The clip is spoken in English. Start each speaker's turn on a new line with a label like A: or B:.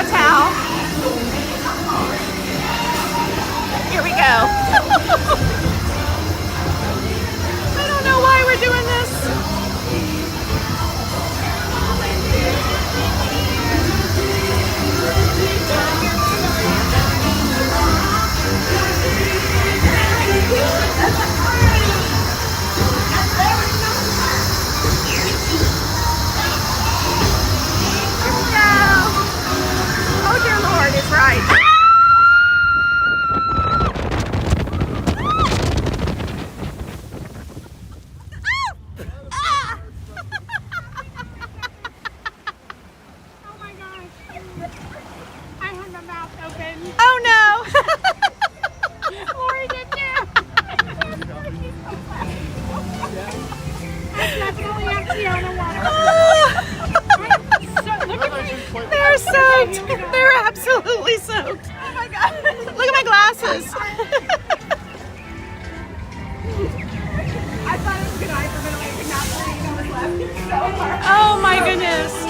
A: towel. Here we go. I don't know why we're doing this. Oh dear Lord, it's right.
B: Oh my gosh. I had my mouth open.
A: Oh no.
B: Lori did too. I definitely have Tiana water. So, look at me.
A: They're soaked. They're absolutely soaked. Oh my God. Look at my glasses.
B: I thought it was good. I could not believe I was laughing so hard.
A: Oh my goodness.